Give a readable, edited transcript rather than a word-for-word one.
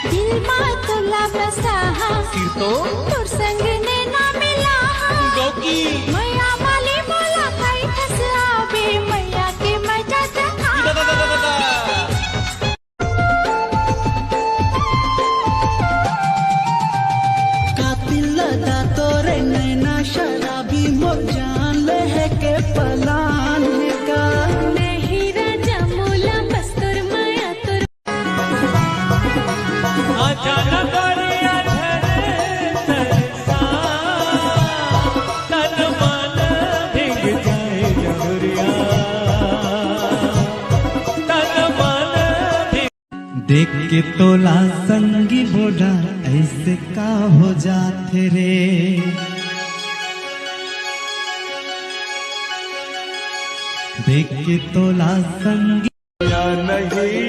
दिल मा तुला बसा कीर्तो तुर संग ने ना मिला गौकी मैया माली बोला खाई खस आवे मैया के मजा जखा कातिल लदा तोरे नैना शराबी मोर जान ले है के पलान है का नहीं राजा मोला बस्तुर माया तुर अचानक दरिया धरे तरसा तन मन भीग जाए जमुरिया तन मन देख के तोला संगी बोला ऐसे का हो जाते रे देख के तोला संगी नहीं